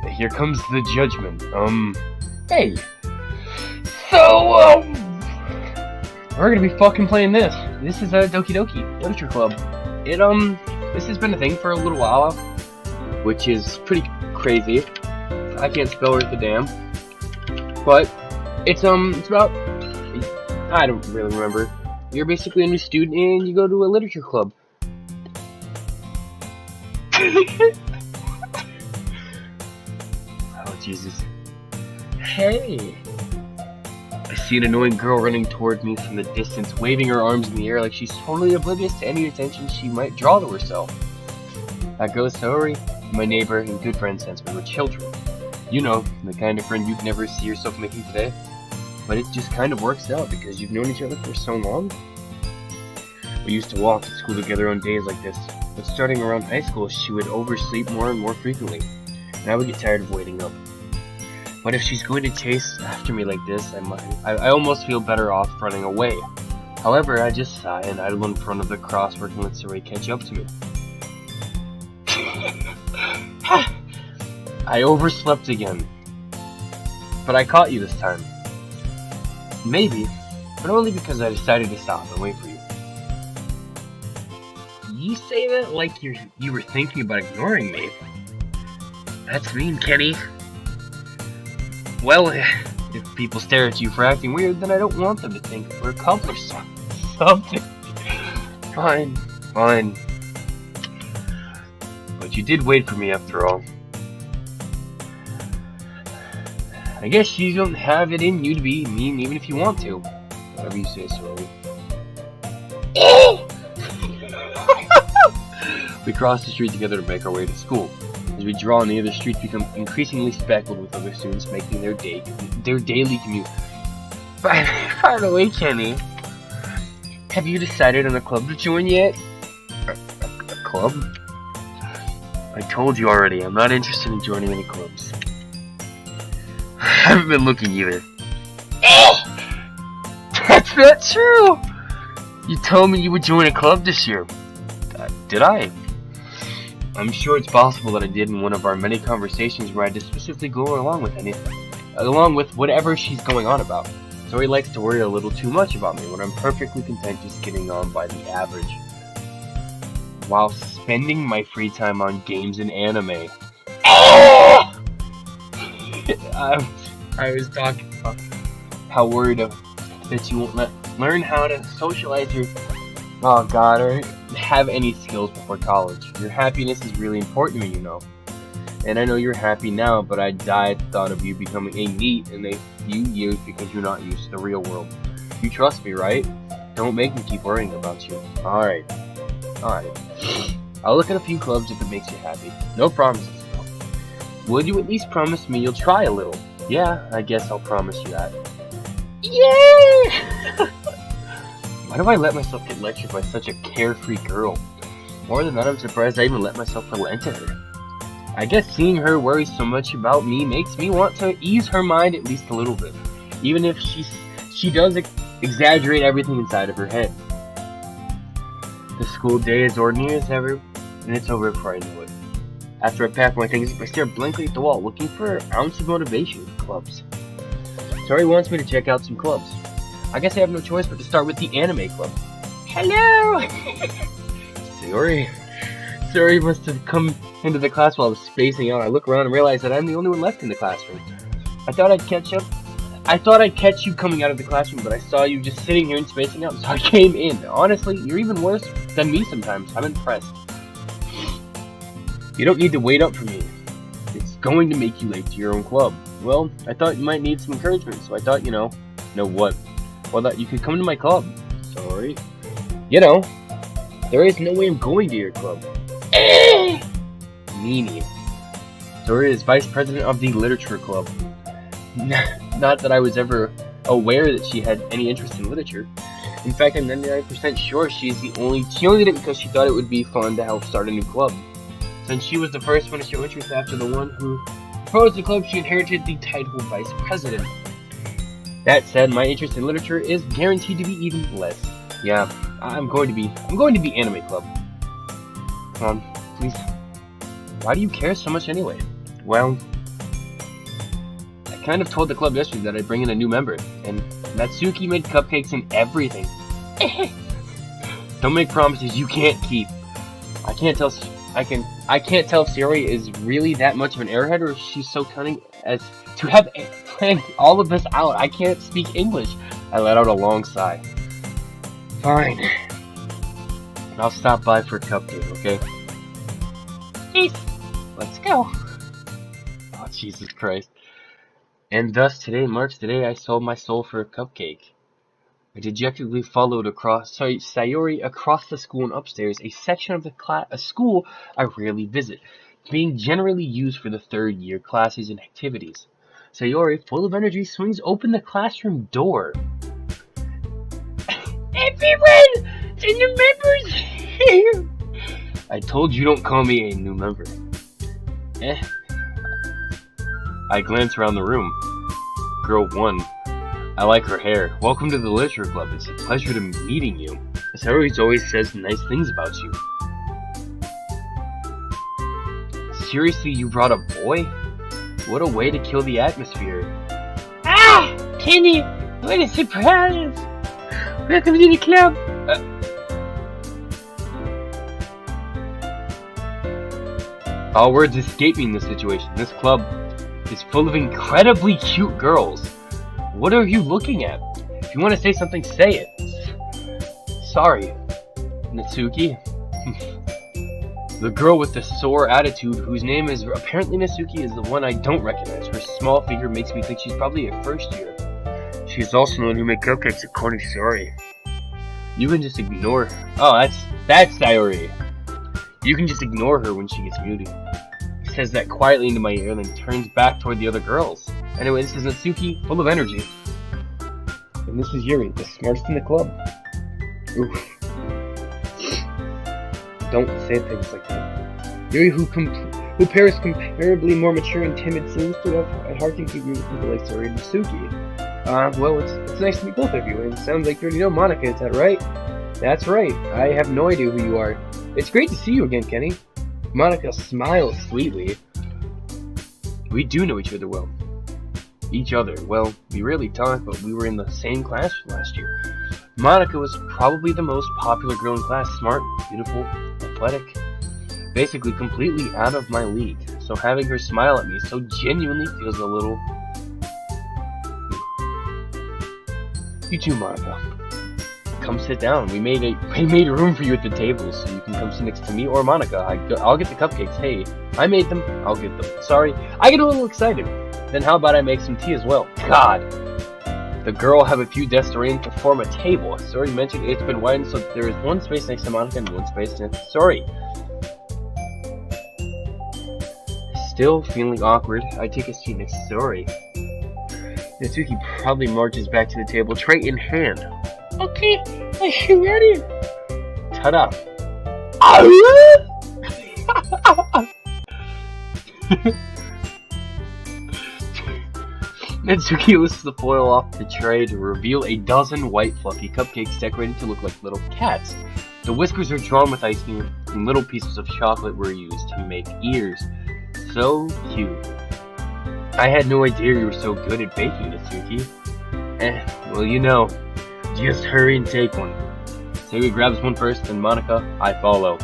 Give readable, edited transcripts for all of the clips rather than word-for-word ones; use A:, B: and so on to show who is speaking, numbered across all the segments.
A: here comes the judgment. Hey. So, we're gonna be fucking playing this. This is a Doki Literature Club. This has been a thing for a little while, which is pretty crazy. I can't spell worth a damn. But, it's about, I don't really remember. You're basically a new student and you go to a literature club. Oh, Jesus. Hey! I see an annoying girl running toward me from the distance, waving her arms in the air like she's totally oblivious to any attention she might draw to herself. That girl is Saori, my neighbor and good friend since we were children. You know, the kind of friend you'd never see yourself making today. But it just kind of works out because you've known each other for so long. We used to walk to school together on days like this, but starting around high school, she would oversleep more and more frequently, and I would get tired of waiting up. But if she's going to chase after me like this, I almost feel better off running away. However, I just sigh and idle in front of the crossword and let Saori catch up to me. I overslept again. But I caught you this time. Maybe, but only because I decided to stop and wait for you. You say that like you were thinking about ignoring me. That's mean, Kenny. Well, if people stare at you for acting weird, then I don't want them to think we're accomplished something. Fine. But you did wait for me after all. I guess you don't have it in you to be mean even if you want to. Whatever you say, Saori. We cross the street together to make our way to school. As we draw near, the streets become increasingly speckled with other students making their daily commute. By the way, Kenny, have you decided on a club to join yet? A club? I told you already, I'm not interested in joining any clubs. I haven't been looking either. That's not true! You told me you would join a club this year. Did I? I'm sure it's possible that I did in one of our many conversations where I just specifically go along with whatever she's going on about. Saori likes to worry a little too much about me when I'm perfectly content just getting on by the average, while spending my free time on games and anime. I was talking about how worried that you won't learn how to socialize your or have any skills before college. Your happiness is really important to me, you know. And I know you're happy now, but I died at the thought of you becoming a NEET in a few years because you're not used to the real world. You trust me, right? Don't make me keep worrying about you. Alright. I'll look at a few clubs if it makes you happy. No promises, though. Would you at least promise me you'll try a little? Yeah, I guess I'll promise you that. Yay! Why do I let myself get lectured by such a carefree girl? More than that, I'm surprised I even let myself relent to her. I guess seeing her worry so much about me makes me want to ease her mind at least a little bit, even if she does exaggerate everything inside of her head. The school day is ordinary as ever, and it's over before I know it. After I pack my things up, I stare blankly at the wall, looking for an ounce of motivation for clubs. Saori wants me to check out some clubs. I guess I have no choice but to start with the anime club. Hello! Saori must have come into the class while I was spacing out. I look around and realize that I'm the only one left in the classroom. I thought I'd catch you coming out of the classroom, but I saw you just sitting here and spacing out, so I came in. Honestly, you're even worse than me sometimes. I'm impressed. You don't need to wait up for me. It's going to make you late to your own club. Well, I thought you might need some encouragement, so I thought, you know what? Well, that you could come to my club. Sorry. You know, there is no way I'm going to your club. Meanie. Saori is vice president of the literature club. Not that I was ever aware that she had any interest in literature. In fact, I'm 99% sure she only did it because she thought it would be fun to help start a new club. Since she was the first one to show interest after the one who proposed the club, she inherited the title vice president. That said, my interest in literature is guaranteed to be even less. Yeah, I'm going to be anime club. Come on, please. Why do you care so much anyway? Well, kind of told the club yesterday that I'd bring in a new member, and Natsuki made cupcakes and everything. Don't make promises you can't keep. I can't tell if Sayori is really that much of an airhead, or if she's so cunning as to have planned all of this out. I can't speak English. I let out a long sigh. Fine. I'll stop by for a cupcake, okay?
B: Jeez, let's go.
A: Oh, Jesus Christ. And thus today marks the day I sold my soul for a cupcake. I dejectedly followed Sayori across the school and upstairs, a section of a school I rarely visit, being generally used for the third-year classes and activities. Sayori, full of energy, swings open the classroom door.
B: Everyone! The new members here!
A: I told you don't call me a new member. I glance around the room. Girl 1. I like her hair. Welcome to the Literature Club. It's a pleasure to meeting you. Sayori always says nice things about you. Seriously, you brought a boy? What a way to kill the atmosphere.
B: Ah! Kenny! What a surprise! Welcome to the club!
A: All words escape me in this situation. This club is full of incredibly cute girls. What are you looking at? If you want to say something, say it. Sorry, Natsuki. The girl with the sore attitude, whose name is apparently Natsuki, is the one I don't recognize. Her small figure makes me think she's probably a first year. She's also the one who made cupcakes according to Sayori. You can just ignore her. Oh, that's Sayori. You can just ignore her when she gets muted. He says that quietly into my ear, then turns back toward the other girls. Anyway, this is Natsuki, full of energy. And this is Yuri, the smartest in the club. Oof. Don't say things like that. Yuri, who appears comparably more mature and timid, seems to have a heart to people like Sayori and Natsuki. Well, it's nice to meet both of you, and it sounds like you already know Monika, is that right? That's right, I have no idea who you are. It's great to see you again, Kenny. Monika smiles sweetly. We do know each other well. Well, we rarely talk, but we were in the same class last year. Monika was probably the most popular girl in class. Smart, beautiful, athletic. Basically completely out of my league. So having her smile at me so genuinely feels a little... You too, Monika. Come sit down. We made room for you at the table, so you can come sit next to me or Monika. I'll get the cupcakes. Hey, I made them. I'll get them. Sorry, I get a little excited. Then how about I make some tea as well? God! The girl will have a few desks arranged to form a table. Sorry mentioned it's been widened so there is one space next to Monika and one space next to Sorry. Still feeling awkward, I take a seat next to Sorry. Natsuki probably marches back to the table, tray in hand.
B: Okay, are you ready?
A: Ta-da! Natsuki lifts the foil off the tray to reveal a dozen white fluffy cupcakes decorated to look like little cats. The whiskers are drawn with icing, and little pieces of chocolate were used to make ears. So cute. I had no idea you were so good at baking, Natsuki. Well, you know. Just hurry and take one. Sayori grabs one first, then Monika, I follow.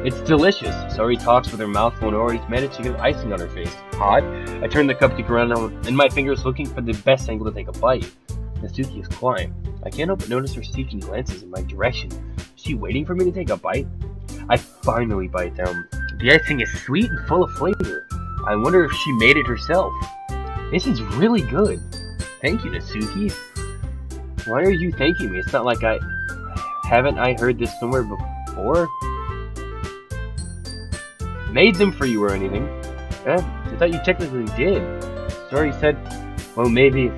A: It's delicious. Sayori talks with her mouth full and already managed to get icing on her face. Odd. I turn the cupcake around and my fingers looking for the best angle to take a bite. Natsuki is quiet. I can't help but notice her seeking glances in my direction. Is she waiting for me to take a bite? I finally bite down. The icing is sweet and full of flavor. I wonder if she made it herself. This is really good. Thank you, Natsuki. Why are you thanking me? It's not like haven't I heard this somewhere before? Made them for you or anything. I thought you technically did. Sorry said, well maybe,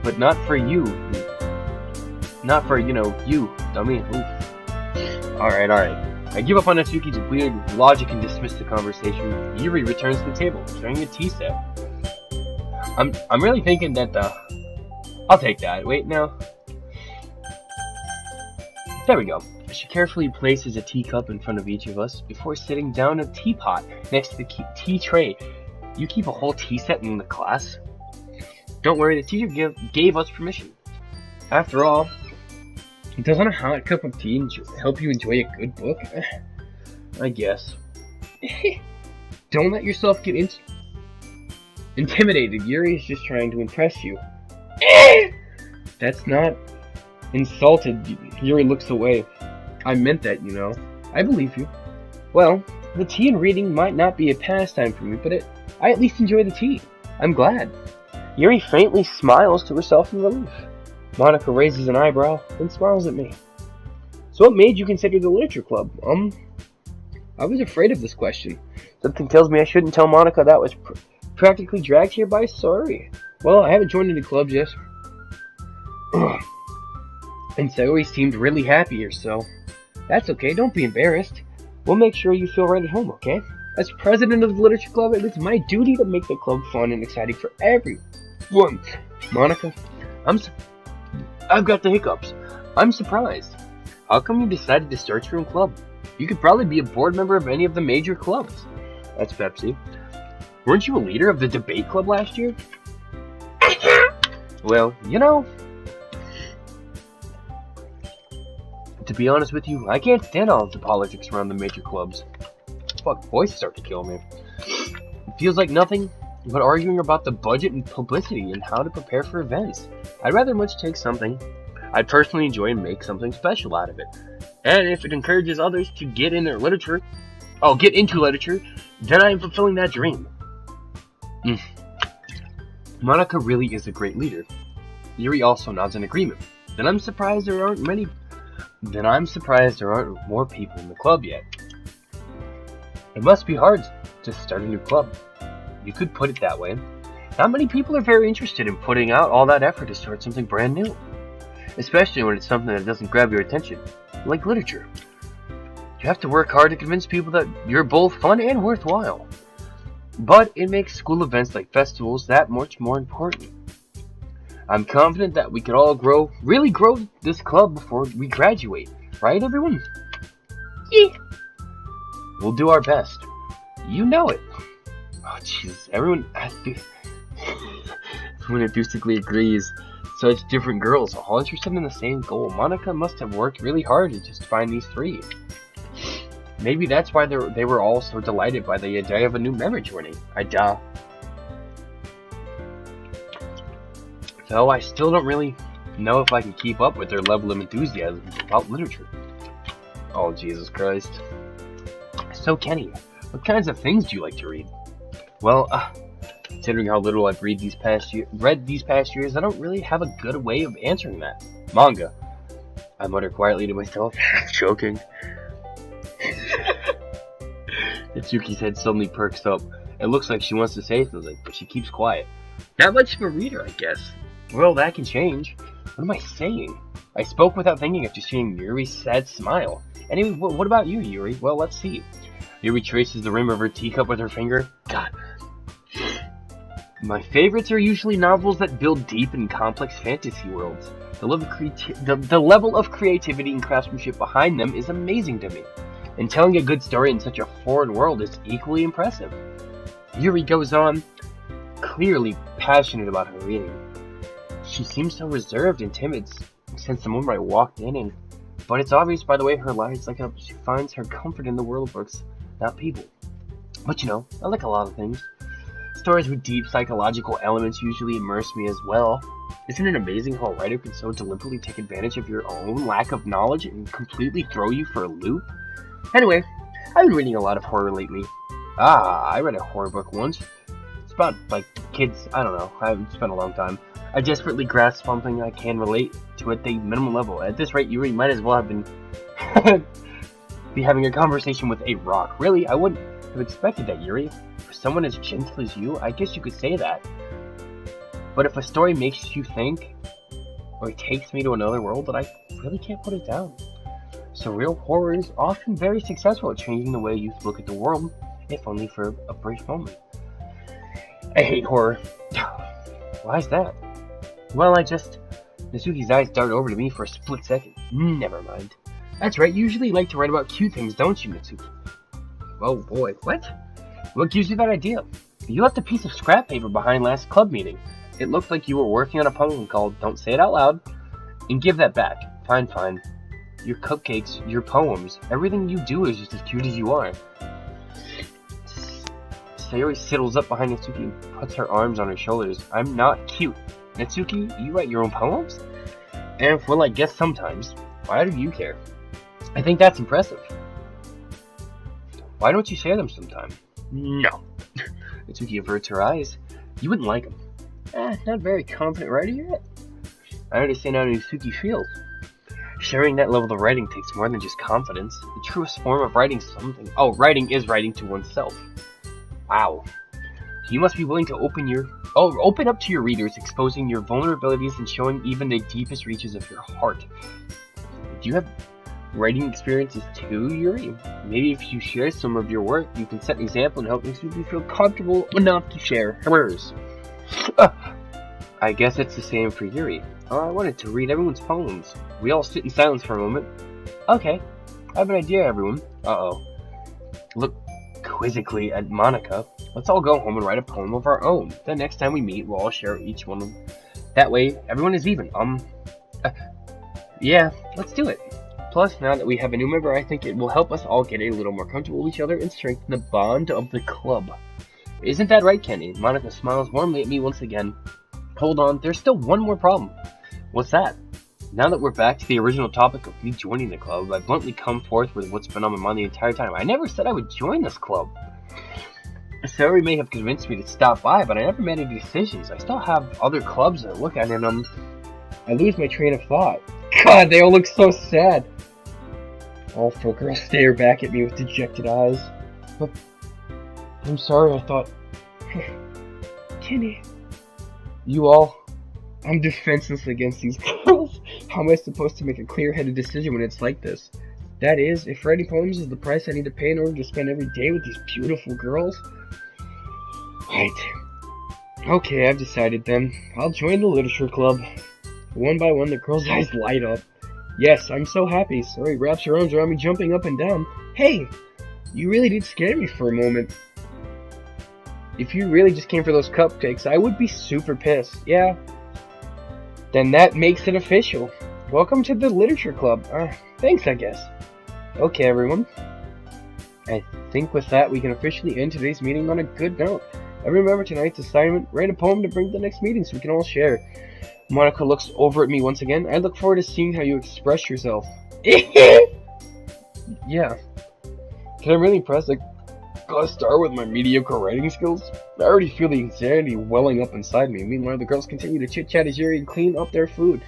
A: but not for you. Not for, you, dummy. Oof. Alright. I give up on Natsuki's weird logic and dismiss the conversation. Yuri returns to the table, carrying a tea set. I'm really thinking that I'll take that. Wait, no. There we go. She carefully places a teacup in front of each of us before sitting down a teapot next to the tea tray. You keep a whole tea set in the class? Don't worry, the teacher gave us permission. After all, doesn't a hot cup of tea help you enjoy a good book? I guess. Don't let yourself get intimidated. Yuri is just trying to impress you. That's not insulted. Yuri looks away. I meant that, you know. I believe you. Well, the tea and reading might not be a pastime for me, but I at least enjoy the tea. I'm glad. Yuri faintly smiles to herself in relief. Monica raises an eyebrow, then smiles at me. So what made you consider the literature club? I was afraid of this question. Something tells me I shouldn't tell Monica that was practically dragged here by sorry. Well, I haven't joined any clubs yet. And Sayori seemed really happy here, so that's okay, don't be embarrassed. We'll make sure you feel right at home, okay? As president of the literature club, it's my duty to make the club fun and exciting for everyone. Monica, I've got the hiccups. I'm surprised. How come you decided to start your own club? You could probably be a board member of any of the major clubs. That's Pepsi. Weren't you a leader of the debate club last year? Well, you know, to be honest with you, I can't stand all of the politics around the major clubs. Fuck, voices start to kill me. It feels like nothing but arguing about the budget and publicity and how to prepare for events. I'd rather much take something I'd personally enjoy and make something special out of it. And if it encourages others to get into literature, then I am fulfilling that dream. Monica really is a great leader. Yuri also nods in agreement. Then I'm surprised there aren't more people in the club yet. It must be hard to start a new club. You could put it that way. Not many people are very interested in putting out all that effort to start something brand new. Especially when it's something that doesn't grab your attention, like literature. You have to work hard to convince people that you're both fun and worthwhile. But it makes school events like festivals that much more important. I'm confident that we could all really grow this club before we graduate. Right, everyone? Yeah. We'll do our best. You know it. Oh, Jesus. Everyone enthusiastically agrees. Such different girls, all interested in the same goal. Monica must have worked really hard to just find these three. Maybe that's why they were all so delighted by the idea of a new member joining. Though I still don't really know if I can keep up with their level of enthusiasm about literature. Oh, Jesus Christ. So, Kenny, what kinds of things do you like to read? Well, considering how little I've read these past years, I don't really have a good way of answering that. Manga. I mutter quietly to myself, joking. Itsuki's head suddenly perks up. It looks like she wants to say something, but she keeps quiet. Not much of a reader, I guess. Well, that can change. What am I saying? I spoke without thinking after seeing Yuri's sad smile. Anyway, what about you, Yuri? Well, let's see. Yuri traces the rim of her teacup with her finger. God. My favorites are usually novels that build deep and complex fantasy worlds. The level of creativity and craftsmanship behind them is amazing to me. And telling a good story in such a foreign world is equally impressive. Yuri goes on, clearly passionate about her reading. She seems so reserved and timid since the moment I walked in, but it's obvious by the way her lies she finds her comfort in the world of books, not people. But you know, I like a lot of things. Stories with deep psychological elements usually immerse me as well. Isn't it amazing how a writer can so deliberately take advantage of your own lack of knowledge and completely throw you for a loop? Anyway, I've been reading a lot of horror lately. I read a horror book once. It's about, kids, I don't know, it's been a long time. I desperately grasp something I can relate to at the minimum level. At this rate, Yuri might as well have been be having a conversation with a rock. Really, I wouldn't have expected that, Yuri. For someone as gentle as you, I guess you could say that. But if a story makes you think, or it takes me to another world, that I really can't put it down. Surreal horror is often very successful at changing the way you look at the world, if only for a brief moment. I hate horror. Why is that? Well, Natsuki's eyes darted over to me for a split second. Never mind. That's right, you usually like to write about cute things, don't you, Natsuki? Oh boy, what? What gives you that idea? You left a piece of scrap paper behind last club meeting. It looked like you were working on a poem called Don't Say It Out Loud. And give that back. Fine, fine. Your cupcakes, your poems, everything you do is just as cute as you are. Sayori sidles up behind Natsuki and puts her arms on her shoulders. I'm not cute. Natsuki, you write your own poems? And well, I guess sometimes. Why do you care? I think that's impressive. Why don't you share them sometime? No. Natsuki averts her eyes. You wouldn't like them. Not very confident writer yet. I understand how Natsuki feels. Sharing that level of writing takes more than just confidence. The truest form of writing something. Oh, writing is writing to oneself. Wow. You must be willing to open up to your readers, exposing your vulnerabilities and showing even the deepest reaches of your heart. Do you have writing experiences too, Yuri? Maybe if you share some of your work, you can set an example and help Natsuki feel comfortable enough to share hers. I guess it's the same for Yuri. I wanted to read everyone's poems. We all sit in silence for a moment. Okay, I have an idea, everyone. Uh-oh. Look quizzically at Monica. Let's all go home and write a poem of our own. Then next time we meet, we'll all share each one of them. That way, everyone is even. Yeah, let's do it. Plus, now that we have a new member, I think it will help us all get a little more comfortable with each other and strengthen the bond of the club. Isn't that right, Kenny? Monica smiles warmly at me once again. Hold on, there's still one more problem. What's that? Now that we're back to the original topic of me joining the club, I bluntly come forth with what's been on my mind the entire time. I never said I would join this club. Sayori may have convinced me to stop by, but I never made any decisions. I still have other clubs to look at, and I lose my train of thought. God, they all look so sad. All four girls stare back at me with dejected eyes. But I'm sorry, I thought... Kenny... You all... I'm defenseless against these girls. How am I supposed to make a clear-headed decision when it's like this? That is, if writing poems is the price I need to pay in order to spend every day with these beautiful girls? Right. Okay, I've decided then. I'll join the literature club. One by one, the girls' eyes light up. Yes, I'm so happy. Sayori wraps her arms around me, jumping up and down. Hey, you really did scare me for a moment. If you really just came for those cupcakes, I would be super pissed. Yeah. Then that makes it official. Welcome to the literature club. Thanks, I guess. Okay, everyone. I think with that, we can officially end today's meeting on a good note. And remember tonight's assignment, write a poem to bring to the next meeting so we can all share. Monica looks over at me once again. I look forward to seeing how you express yourself. Yeah. Can I really impress? Gotta start with my mediocre writing skills? I already feel the anxiety welling up inside me. Meanwhile, the girls continue to chit-chat as Yuri and clean up their food.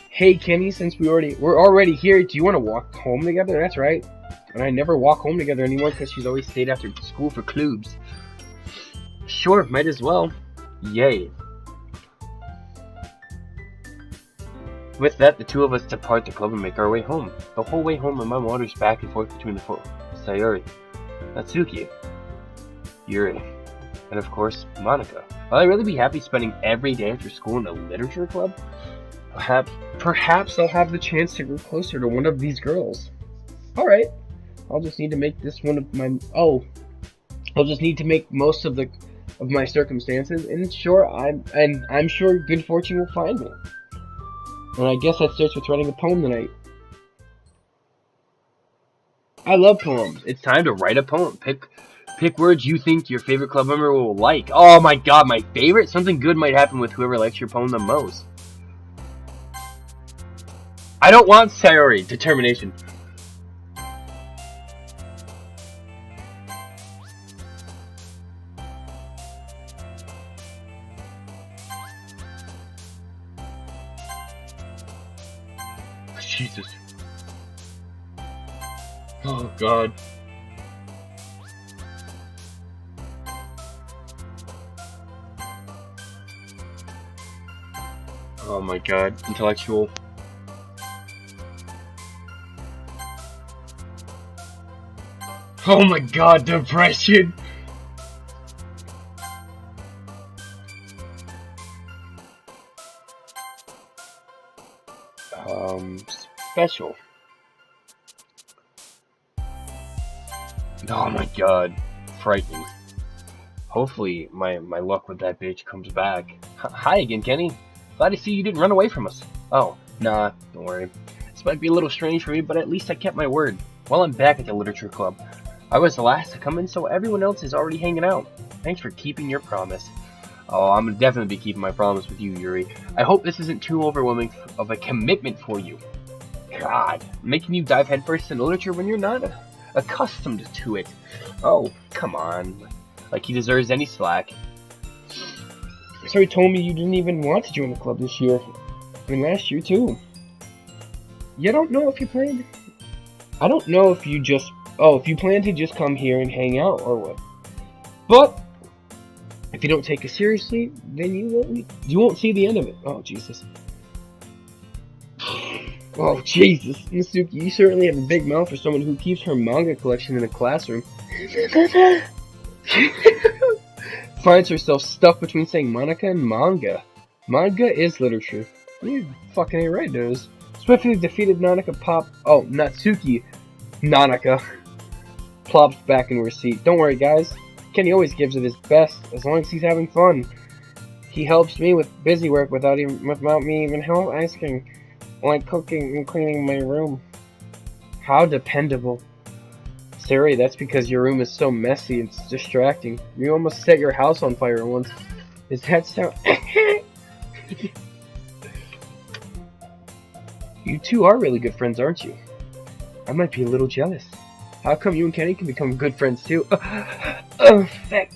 A: Hey, Kenny, since we're already here, do you want to walk home together? That's right. And I never walk home together anymore because she's always stayed after school for clubs. Sure, might as well. Yay. With that, the two of us depart the club and make our way home. The whole way home, my mom wanders back and forth between the four. Sayori, Natsuki, Yuri, and of course, Monica. Will I really be happy spending every day after school in the literature club? Perhaps I'll have the chance to grow closer to one of these girls. Alright, I'll just need to make this one of my... I'll just need to make most of my circumstances, and I'm sure good fortune will find me. And I guess that starts with writing a poem tonight. I love poems. It's time to write a poem. Pick words you think your favorite club member will like. Oh my god, my favorite? Something good might happen with whoever likes your poem the most. I don't want Sayori. Determination. Jesus. Oh god. Oh my god. Intellectual. Oh my god, depression! Special. Oh my god. Frightening. Hopefully, my luck with that bitch comes back. Hi again, Kenny. Glad to see you didn't run away from us. Oh, nah, don't worry. This might be a little strange for me, but at least I kept my word. Well, I'm back at the literature club. I was the last to come in, so everyone else is already hanging out. Thanks for keeping your promise. Oh, I'm gonna definitely be keeping my promise with you, Yuri. I hope this isn't too overwhelming of a commitment for you. God, making you dive headfirst into literature when you're not accustomed to it. Oh, come on. Like he deserves any slack. So he told me you didn't even want to join the club this year. And last year, too. You don't know if you planned? I don't know if you just... Oh, if you plan to just come here and hang out or what. But, if you don't take it seriously, then you won't see the end of it. Oh, Jesus. Oh, Jesus. Masuki, you certainly have a big mouth for someone who keeps her manga collection in a classroom. Finds herself stuck between saying Monica and manga. Manga is literature. You fucking ain't right, dudes. Swiftly defeated Natsuki Nanaka plops back into her seat. Don't worry, guys. Kenny always gives it his best, as long as he's having fun. He helps me with busy work without me even asking, like cooking and cleaning my room. How dependable. Sari, that's because your room is so messy, it's distracting. You almost set your house on fire once. Does that sound... You two are really good friends, aren't you? I might be a little jealous. How come you and Kenny can become good friends too? Oh, fuck.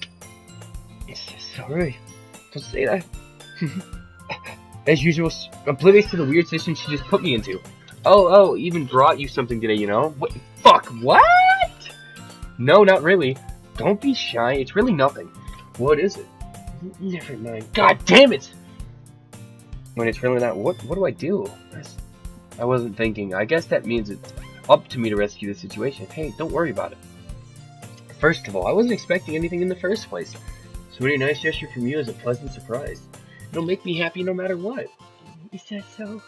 A: Sorry. Don't say that. As usual, oblivious to the weird situation she just put me into. Oh, even brought you something today, you know? What? Fuck, what? No, not really. Don't be shy, it's really nothing. What is it? Never mind. God damn it! When it's really not, what do I do? I wasn't thinking. I guess that means it's up to me to rescue the situation. Hey, don't worry about it. First of all, I wasn't expecting anything in the first place. So any nice gesture from you is a pleasant surprise. It'll make me happy no matter what. Is that so?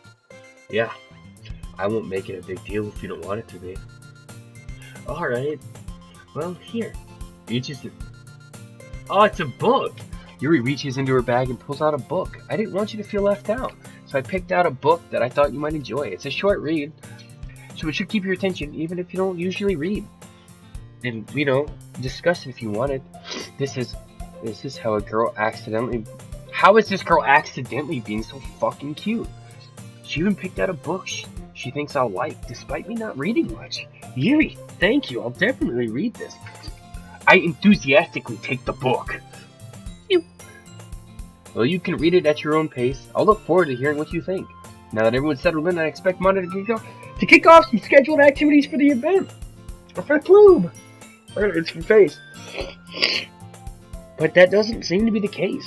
A: Yeah. I won't make it a big deal if you don't want it to be. Alright. Well, here. Reaches it. Oh, it's a book! Yuri reaches into her bag and pulls out a book. I didn't want you to feel left out, so I picked out a book that I thought you might enjoy. It's a short read, so it should keep your attention even if you don't usually read. And, discuss it if you wanted. This is how a girl accidentally... How is this girl accidentally being so fucking cute? She even picked out a book she thinks I'll like, despite me not reading much. Yuri, thank you. I'll definitely read this. I enthusiastically take the book. Well, you can read it at your own pace. I'll look forward to hearing what you think. Now that everyone's settled in, I expect Monica to kick off some scheduled activities for the event. Or for the club. It's from face. But that doesn't seem to be the case.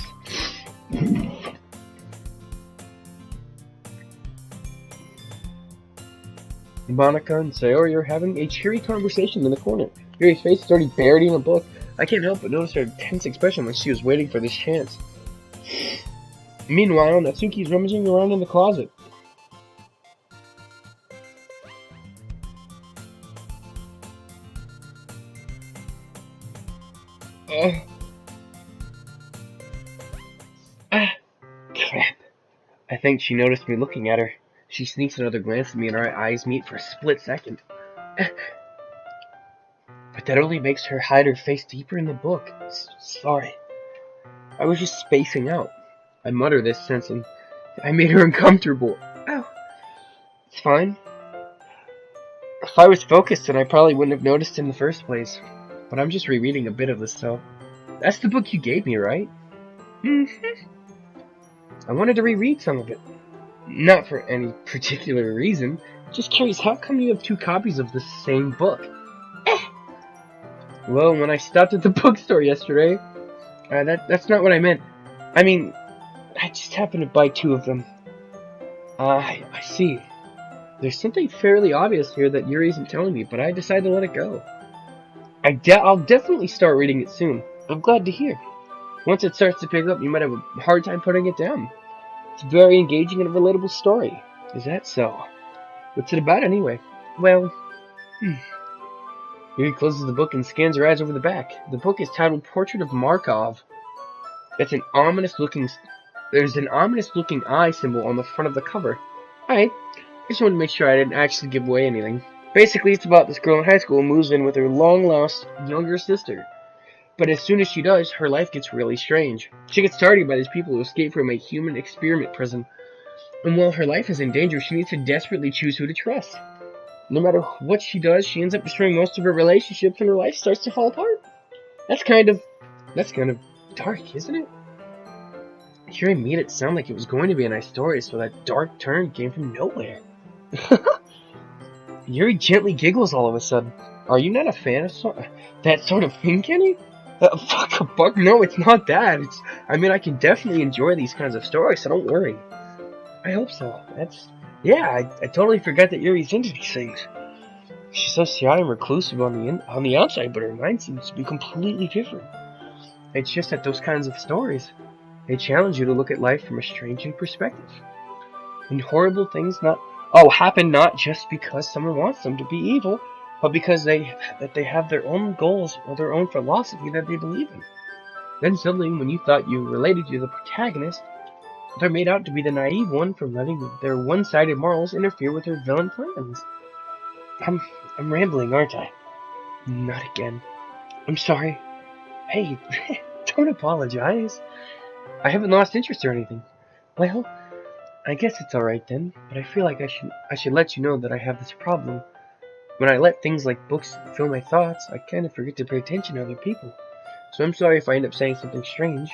A: Monica and Sayori are having a cheery conversation in the corner. Yuri's face is already buried in a book. I can't help but notice her tense expression like she was waiting for this chance. Meanwhile, Natsuki's rummaging around in the closet. Crap. I think she noticed me looking at her. She sneaks another glance at me and our eyes meet for a split second. But that only makes her hide her face deeper in the book. Sorry. I was just spacing out. I mutter this, sensing I made her uncomfortable. Ow. It's fine. If I was focused, then I probably wouldn't have noticed in the first place. But I'm just rereading a bit of this, so... That's the book you gave me, right? Mm-hmm. I wanted to reread some of it. Not for any particular reason. Just curious, how come you have 2 copies of the same book? Well, when I stopped at the bookstore yesterday... that's not what I meant. I mean, I just happened to buy 2 of them. I see. There's something fairly obvious here that Yuri isn't telling me, but I decided to let it go. I'll definitely start reading it soon. I'm glad to hear. Once it starts to pick up, you might have a hard time putting it down. It's a very engaging and a relatable story. Is that so? What's it about anyway? Well, Yuri closes the book and scans her eyes over the back. The book is titled Portrait of Markov. There's an ominous looking eye symbol on the front of the cover. Alright, I just wanted to make sure I didn't actually give away anything. Basically, it's about this girl in high school who moves in with her long-lost younger sister. But as soon as she does, her life gets really strange. She gets targeted by these people who escape from a human experiment prison. And while her life is in danger, she needs to desperately choose who to trust. No matter what she does, she ends up destroying most of her relationships and her life starts to fall apart. That's kind of dark, isn't it? Yuri made it sound like it was going to be a nice story, so that dark turn came from nowhere. Yuri gently giggles all of a sudden. Are you not a fan of that sort of thing, Kenny? Fuck a buck? No, it's not that. I can definitely enjoy these kinds of stories, so don't worry. I hope so. I totally forgot that Yuri's into these things. She's so shy and reclusive on the outside, but her mind seems to be completely different. It's just that those kinds of stories, they challenge you to look at life from a strange new perspective. And horrible things happen not just because someone wants them to be evil, but because they have their own goals or their own philosophy that they believe in. Then suddenly, when you thought you related to the protagonist, they're made out to be the naive one for letting their one-sided morals interfere with their villain plans. I'm rambling, aren't I? Not again. I'm sorry. Hey, don't apologize. I haven't lost interest or anything. Well, I guess it's alright then, but I feel like I should let you know that I have this problem. When I let things like books fill my thoughts, I kind of forget to pay attention to other people. So I'm sorry if I end up saying something strange.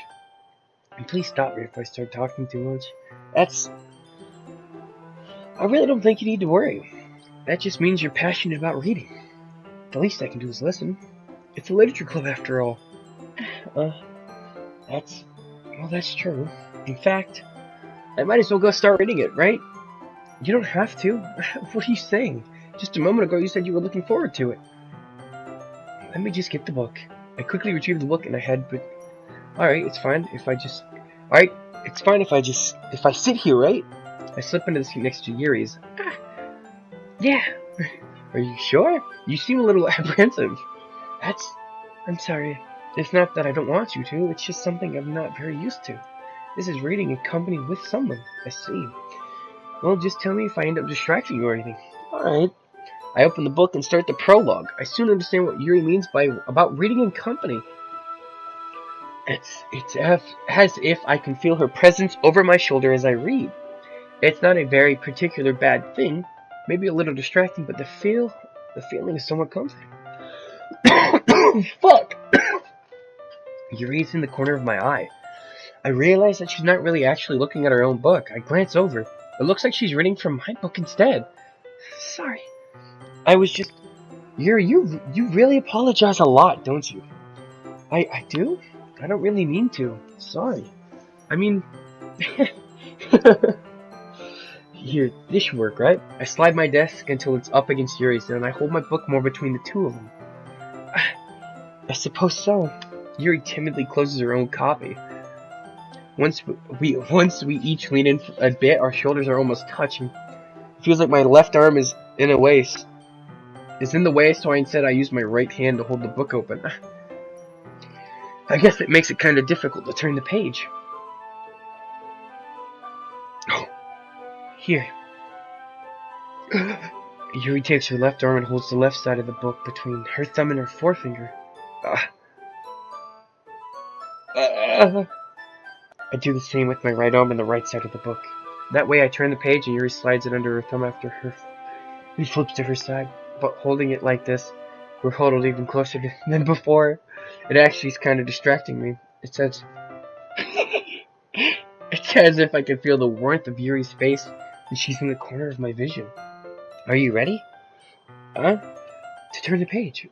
A: And please stop me if I start talking too much. I really don't think you need to worry. That just means you're passionate about reading. The least I can do is listen. It's a literature club after all. That's true. In fact, I might as well go start reading it, right? You don't have to. What are you saying? Just a moment ago you said you were looking forward to it. Let me just get the book. I quickly retrieved the book and I had, but... Alright, it's fine if I sit here, right? I slip into the seat next to Yuri's. Yeah. Are you sure? You seem a little apprehensive. I'm sorry. It's not that I don't want you to, it's just something I'm not very used to. This is reading in company with someone. I see. Well, just tell me if I end up distracting you or anything. Alright. I open the book and start the prologue. I soon understand what Yuri means about reading in company. It's as if I can feel her presence over my shoulder as I read. It's not a very particular bad thing, maybe a little distracting, but the feeling is somewhat comforting. Fuck! Yuri's in the corner of my eye. I realize that she's not really actually looking at her own book. I glance over. It looks like she's reading from my book instead. Sorry. Yuri, you really apologize a lot, don't you? I do? I don't really mean to. Sorry. Here, this should work, right? I slide my desk until it's up against Yuri's, and I hold my book more between the two of them. I suppose so. Yuri timidly closes her own copy. Once we each lean in a bit, our shoulders are almost touching. It feels like my left arm is in the way, so I use my right hand to hold the book open. I guess it makes it kind of difficult to turn the page. Oh, here. Yuri takes her left arm and holds the left side of the book between her thumb and her forefinger. I do the same with my right arm and the right side of the book. That way I turn the page and Yuri slides it under her thumb after he flips to her side. But holding it like this, we're huddled even closer than before. It actually is kind of distracting me. It's as if I can feel the warmth of Yuri's face and she's in the corner of my vision. Are you ready? To turn the page.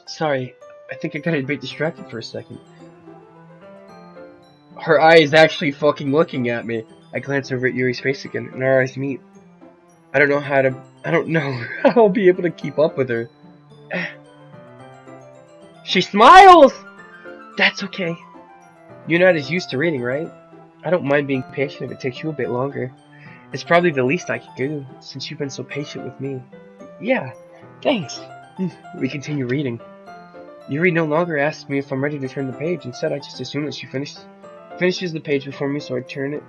A: Sorry. I think I got a bit distracted for a second. Her eye is actually fucking looking at me. I glance over at Yuri's face again, and our eyes meet. I don't know how I'll be able to keep up with her. She smiles! That's okay. You're not as used to reading, right? I don't mind being patient if it takes you a bit longer. It's probably the least I can do, since you've been so patient with me. Yeah, thanks. We continue reading. Yuri no longer asks me if I'm ready to turn the page. Instead, I just assume that she finishes the page before me, so I turn it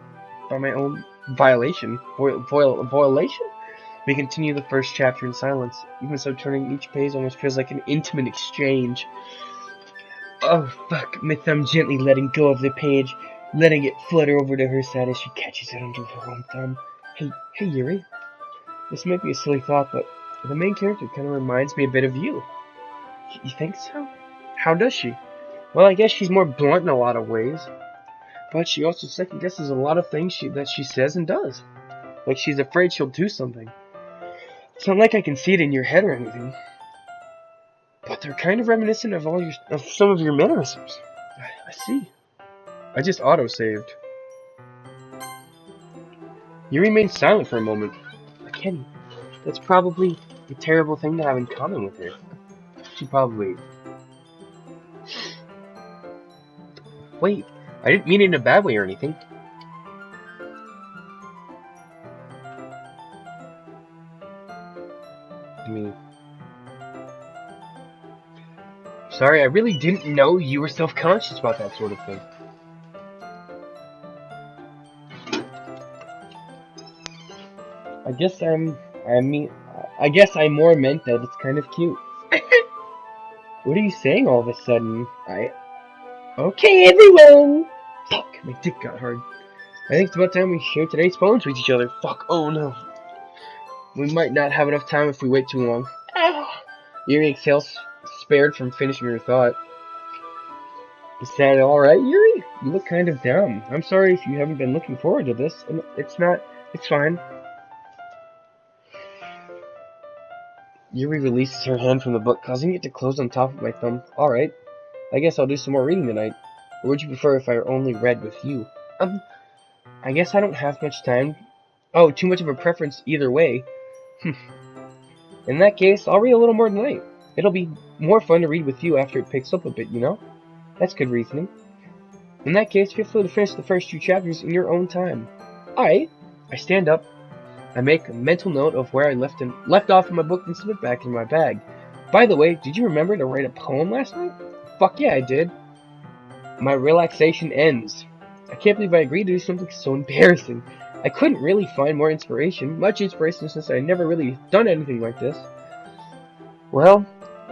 A: by my own violation. Violation? We continue the first chapter in silence. Even so, turning each page almost feels like an intimate exchange. Oh, fuck. My thumb gently letting go of the page, letting it flutter over to her side as she catches it under her own thumb. Hey, Yuri. This might be a silly thought, but the main character kind of reminds me a bit of you. You think so? How does she? Well, I guess she's more blunt in a lot of ways. But she also second guesses a lot of things that she says and does. Like she's afraid she'll do something. It's not like I can see it in your head or anything. But they're kind of reminiscent of some of your mannerisms. I see. I just auto-saved. You remain silent for a moment. Kenny, that's probably a terrible thing to have in common with her. She probably... Wait, I didn't mean it in a bad way or anything. Sorry, I really didn't know you were self-conscious about that sort of thing. I guess I more meant that it's kind of cute. What are you saying all of a sudden? Okay, everyone! Fuck, my dick got hard. I think it's about time we share today's poems with each other. Fuck, oh no. We might not have enough time if we wait too long. Yuri exhales, spared from finishing her thought. Is that alright, Yuri? You look kind of down. I'm sorry if you haven't been looking forward to this. It's fine. Yuri releases her hand from the book, causing it to close on top of my thumb. Alright. I guess I'll do some more reading tonight. Or would you prefer if I only read with you? I guess I don't have much time. Oh, too much of a preference either way. In that case, I'll read a little more tonight. It'll be more fun to read with you after it picks up a bit, you know? That's good reasoning. In that case, feel free to finish the first 2 chapters in your own time. Alright. I stand up. I make a mental note of where I left off in my book and slip it back in my bag. By the way, did you remember to write a poem last night? Fuck yeah, I did. My relaxation ends. I can't believe I agreed to do something so embarrassing. I couldn't really find much inspiration since I never really done anything like this. Well,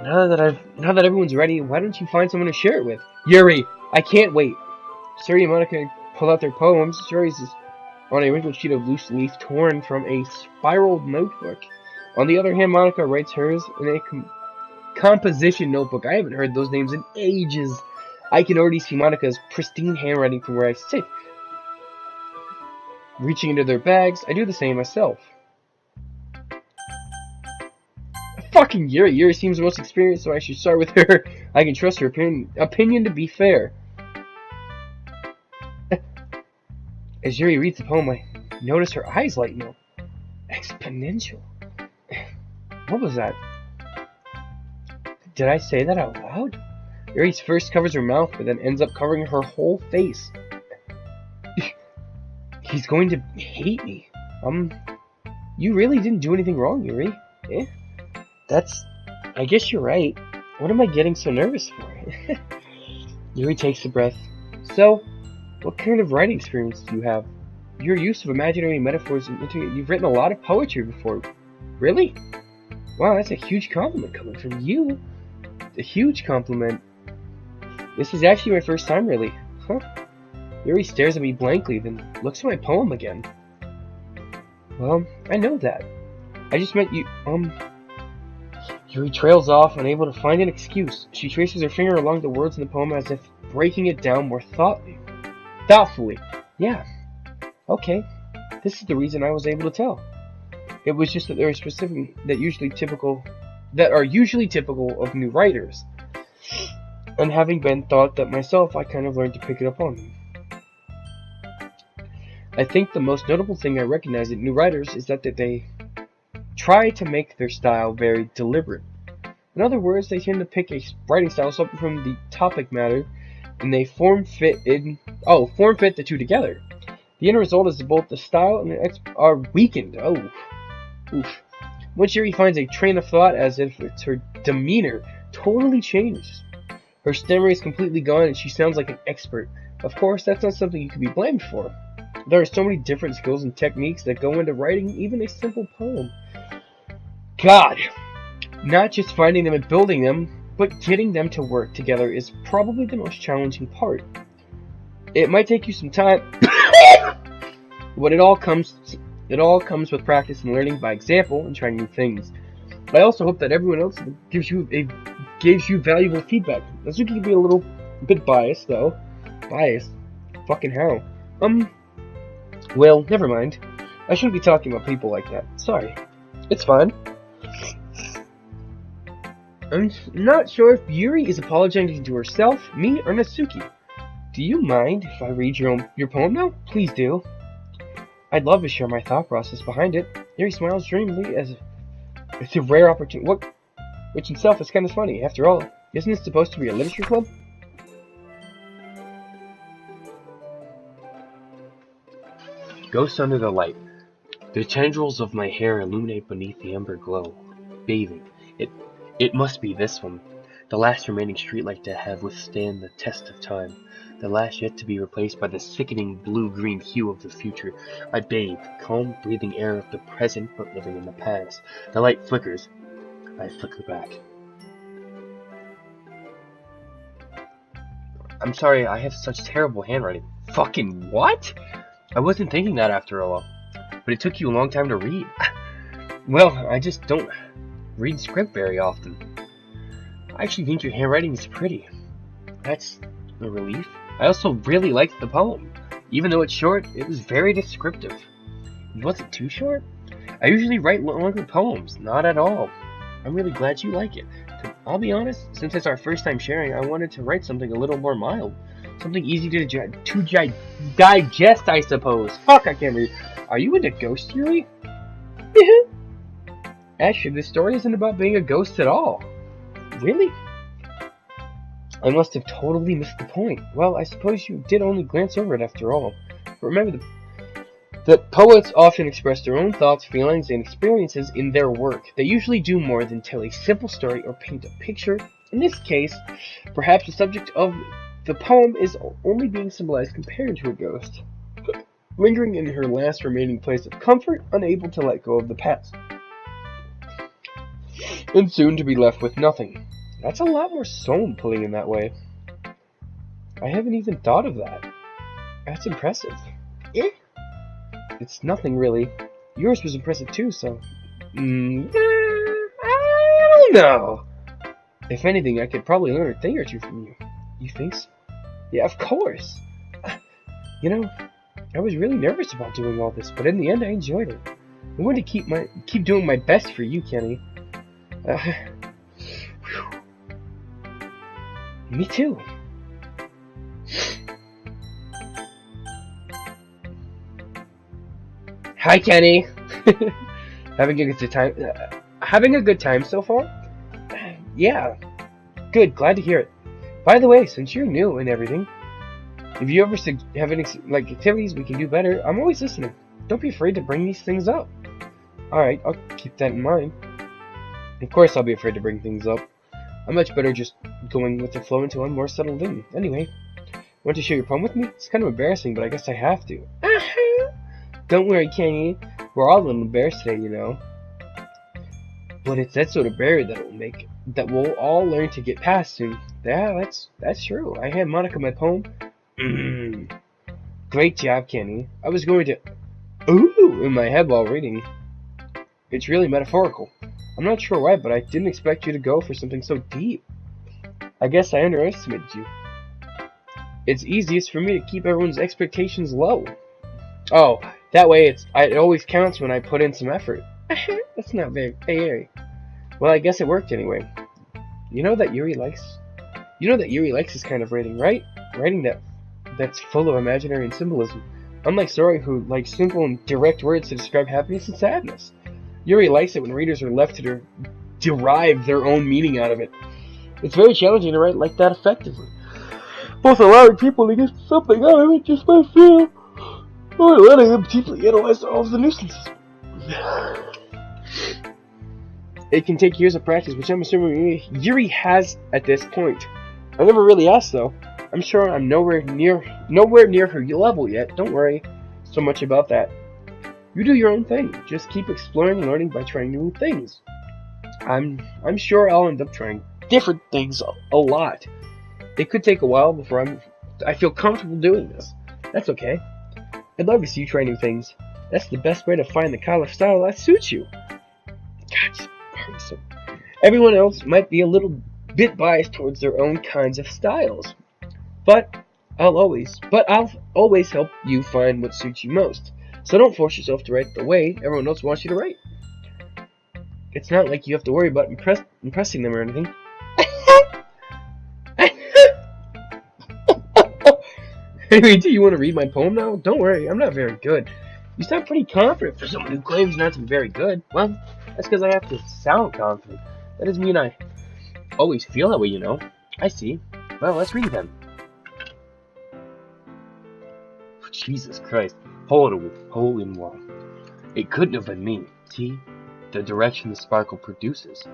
A: now that everyone's ready, why don't you find someone to share it with? Yuri, I can't wait. Suri and Monica pull out their poems. Suri's is on a wrinkled sheet of loose leaf torn from a spiraled notebook. On the other hand, Monica writes hers in a composition notebook. I haven't heard those names in ages. I can already see Monica's pristine handwriting from where I sit. Reaching into their bags, I do the same myself. Fucking Yuri. Yuri seems the most experienced, so I should start with her. I can trust her opinion to be fair. As Yuri reads the poem, I notice her eyes lighten up. Exponential. What was that? Did I say that out loud? Yuri first covers her mouth, but then ends up covering her whole face. He's going to hate me. You really didn't do anything wrong, Yuri. I guess you're right. What am I getting so nervous for? Yuri takes a breath. So, what kind of writing experience do you have? Your use of imaginary metaphors you've written a lot of poetry before. Really? Wow, that's a huge compliment coming from you. A huge compliment. This is actually my first time, really. Huh? Yuri stares at me blankly, then looks at my poem again. Well, I know that. I just meant you, Yuri trails off, unable to find an excuse. She traces her finger along the words in the poem as if breaking it down more thoughtfully. Yeah. Okay. This is the reason I was able to tell. It was just that there are specific that are usually typical of new writers. And having been thought that myself, I kind of learned to pick it up on them. I think the most notable thing I recognize in new writers is that they try to make their style very deliberate. In other words, they tend to pick a writing style something from the topic matter, and they form fit the two together. The end result is both the style and the are weakened. Oof. Once Yuri finds a train of thought as if it's her demeanor totally changes. Her stammer is completely gone and she sounds like an expert. Of course, that's not something you can be blamed for. There are so many different skills and techniques that go into writing even a simple poem. God! Not just finding them and building them, but getting them to work together is probably the most challenging part. It might take you some time, but it all comes with practice and learning by example and trying new things. I also hope that everyone else gives you valuable feedback. Azuki can be a bit biased, though. Biased? Fucking hell. Well, never mind. I shouldn't be talking about people like that. Sorry. It's fine. I'm not sure if Yuri is apologizing to herself, me, or Natsuki. Do you mind if I read your poem now? Please do. I'd love to share my thought process behind it. Yuri smiles dreamily as it's a rare opportunity. Which itself is kind of funny. After all, isn't it supposed to be a literature club? Ghost under the light. The tendrils of my hair illuminate beneath the ember glow. Bathing. It must be this one. The last remaining streetlight to have withstand the test of time. The last yet to be replaced by the sickening blue-green hue of the future. I bathe, calm, breathing air of the present but living in the past. The light flickers. I flicker back. I'm sorry, I have such terrible handwriting. Fucking what? I wasn't thinking that after all. But it took you a long time to read. Well, I just don't read script very often. I actually think your handwriting is pretty. That's a relief. I also really liked the poem. Even though it's short, it was very descriptive. It wasn't too short. I usually write longer poems, not at all. I'm really glad you like it. I'll be honest, since it's our first time sharing, I wanted to write something a little more mild. Something easy to digest, I suppose. Fuck, I can't read. Are you into ghost Yuri? Actually, this story isn't about being a ghost at all. Really? I must have totally missed the point. Well, I suppose you did only glance over it after all. But remember that poets often express their own thoughts, feelings, and experiences in their work. They usually do more than tell a simple story or paint a picture. In this case, perhaps the subject of the poem is only being symbolized compared to a ghost, lingering in her last remaining place of comfort, unable to let go of the past, and soon to be left with nothing. That's a lot more soul pulling in that way. I haven't even thought of that. That's impressive. It's nothing really. Yours was impressive too, so... I don't know. If anything, I could probably learn a thing or two from you. You think so? Yeah, of course. You know, I was really nervous about doing all this, but in the end I enjoyed it. I wanted to keep doing my best for you, Kenny. Me too. Hi, Kenny. Having a good time so far? Yeah. Good. Glad to hear it. By the way, since you're new and everything, if you ever have any activities we can do better, I'm always listening. Don't be afraid to bring these things up. All right, I'll keep that in mind. Of course, I'll be afraid to bring things up. I'm much better just going with the flow until I'm more settled in. Anyway, want to share your poem with me? It's kind of embarrassing, but I guess I have to. Don't worry, Kenny. We're all a little embarrassed today, you know. But it's that sort of barrier that we'll all learn to get past soon. Yeah, that's true. I hand Monica my poem. Great job, Kenny. I was going to ooh in my head while reading. It's really metaphorical. I'm not sure why, but I didn't expect you to go for something so deep. I guess I underestimated you. It's easiest for me to keep everyone's expectations low. Oh, that way it always counts when I put in some effort. That's not very airy. Well, I guess it worked anyway. You know that Yuri likes this kind of writing, right? Writing that's full of imaginary and symbolism. Unlike Sora, who likes simple and direct words to describe happiness and sadness. Yuri likes it when readers are left to derive their own meaning out of it. It's very challenging to write like that effectively. Both allowing people to get something out of it just by feel, or letting them deeply analyze all of the nuisances. It can take years of practice, which I'm assuming Yuri has at this point. I never really asked though. I'm sure I'm nowhere near her level yet. Don't worry so much about that. You do your own thing. Just keep exploring and learning by trying new things. I'm sure I'll end up trying different things a lot. It could take a while before I feel comfortable doing this. That's okay. I'd love to see you try new things. That's the best way to find the kind of style that suits you. God, so everyone else might be a little bit biased towards their own kinds of styles. But I'll always help you find what suits you most. So don't force yourself to write the way everyone else wants you to write. It's not like you have to worry about impressing them or anything. Anyway, do you want to read my poem now? Don't worry, I'm not very good. You sound pretty confident for someone who claims not to be very good. Well, that's because I have to sound confident. That doesn't mean I always feel that way, you know. I see. Well, let's read then. Jesus Christ. Hole in wall. It couldn't have been me. See? The direction the sparkle produces.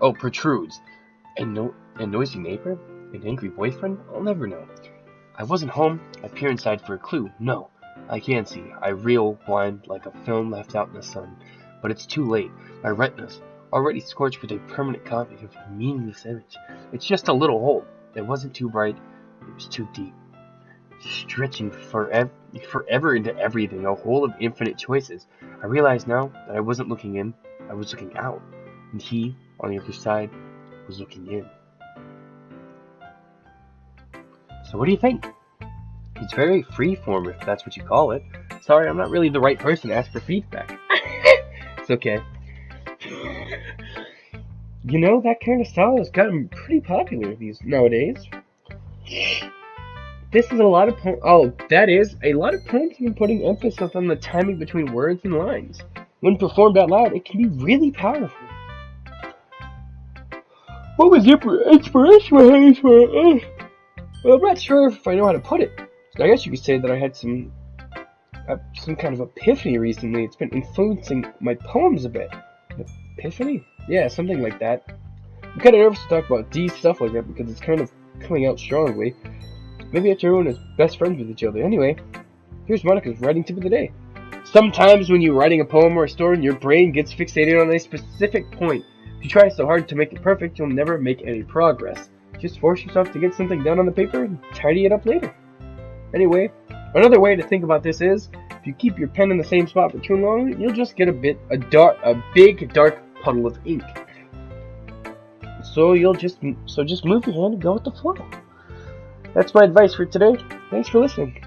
A: Oh, protrudes. And noisy neighbor? An angry boyfriend? I'll never know. I wasn't home. I peer inside for a clue. No, I can't see. I reel blind like a film left out in the sun. But it's too late. My retina's already scorched with a permanent copy of a meaningless image. It's just a little hole. It wasn't too bright. It was too deep. Stretching forever into everything, a hole of infinite choices. I realize now that I wasn't looking in, I was looking out. And he, on the other side, was looking in. So what do you think? It's very freeform, if that's what you call it. Sorry, I'm not really the right person to ask for feedback. It's okay. You know, that kind of style has gotten pretty popular nowadays. This is a lot of a lot of poems have been putting emphasis on the timing between words and lines. When performed out loud, it can be really powerful. What was your inspiration behind this one? Well, I'm not sure if I know how to put it. I guess you could say that I had some kind of epiphany recently. It's been influencing my poems a bit. Epiphany? Yeah, something like that. I'm kind of nervous to talk about D stuff like that because it's kind of coming out strongly. Maybe after everyone is best friends with each other. Anyway, here's Monica's writing tip of the day. Sometimes when you're writing a poem or a story, your brain gets fixated on a specific point. If you try so hard to make it perfect, you'll never make any progress. Just force yourself to get something down on the paper and tidy it up later. Anyway, another way to think about this is, if you keep your pen in the same spot for too long, you'll just get a big dark puddle of ink. So just move your hand and go with the flow. That's my advice for today. Thanks for listening.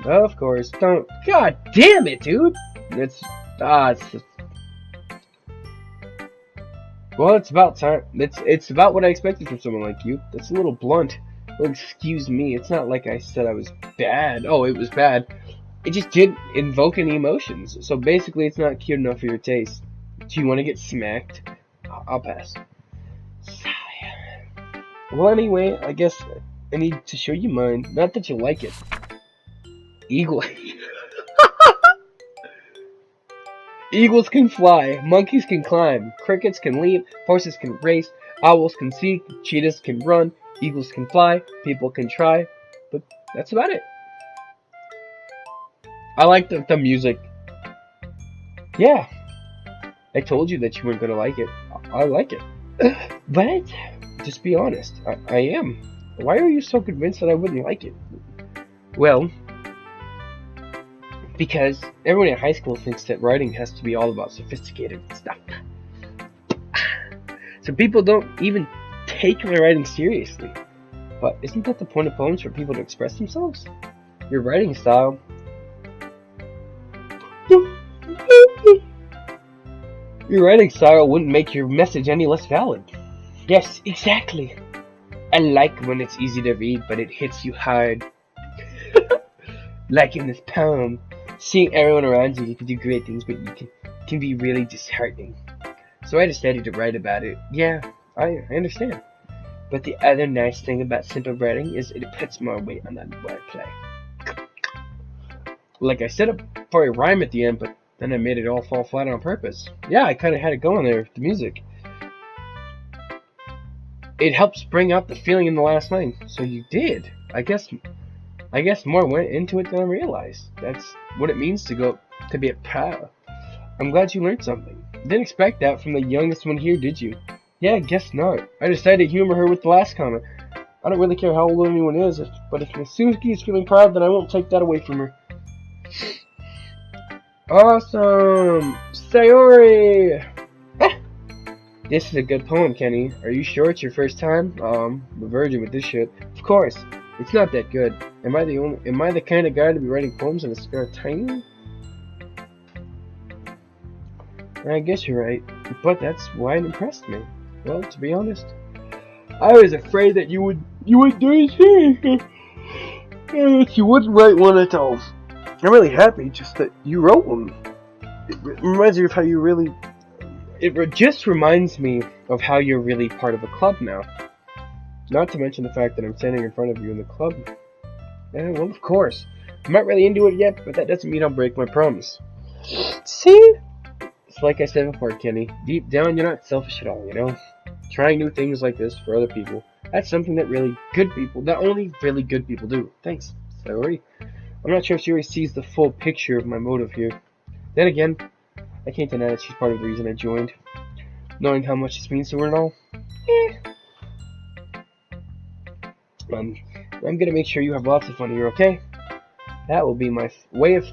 A: Of course, don't. God damn it, dude! Well, it's about time. It's about what I expected from someone like you. That's a little blunt. Well, excuse me. It's not like I said I was bad. Oh, it was bad. It just didn't invoke any emotions. So basically, it's not cute enough for your taste. Do you want to get smacked? I'll pass. Sigh. Well, anyway, I guess I need to show you mine. Not that you like it. Eagle. Eagles can fly, monkeys can climb, crickets can leap, horses can race, owls can see, cheetahs can run, eagles can fly, people can try, but that's about it. I like the music. Yeah, I told you that you weren't going to like it. I like it. But, just be honest, I am. Why are you so convinced that I wouldn't like it? Well, because everyone in high school thinks that writing has to be all about sophisticated stuff. So people don't even take my writing seriously. But isn't that the point of poems, for people to express themselves? Your writing style... Your writing style wouldn't make your message any less valid. Yes, exactly. I like when it's easy to read, but it hits you hard. Like in this poem. Seeing everyone around you can do great things, but you can be really disheartening. So I decided to write about it. Yeah, I understand. But the other nice thing about simple writing is it puts more weight on that wordplay. Like I set up for a rhyme at the end, but then I made it all fall flat on purpose. Yeah, I kind of had it going there with the music. it helps bring out the feeling in the last line. So you did. I guess more went into it than I realized. That's what it means to be a pal. I'm glad you learned something. Didn't expect that from the youngest one here, did you? Yeah, I guess not. I decided to humor her with the last comment. I don't really care how old anyone is, but if Mitsuki is feeling proud, then I won't take that away from her. Awesome! Sayori! This is a good poem, Kenny. Are you sure it's your first time? The virgin with this shit. Of course. It's not that good. Am I the kind of guy to be writing poems in a spare time? I guess you're right, but that's why it impressed me. Well, to be honest, I was afraid that you would do it. You wouldn't write one at all. I'm really happy just that you wrote one. It reminds me of how you really... It just reminds me of how you're really part of a club now. Not to mention the fact that I'm standing in front of you in the club. Yeah, well, of course. I'm not really into it yet, but that doesn't mean I'll break my promise. See? It's like I said before, Kenny. Deep down, you're not selfish at all, you know? Trying new things like this for other people. That's something that only really good people do. Thanks, Sayori. I'm not sure if Sayori sees the full picture of my motive here. Then again, I can't deny that she's part of the reason I joined. Knowing how much this means to her and all. I'm gonna make sure you have lots of fun here, okay? That will be my way of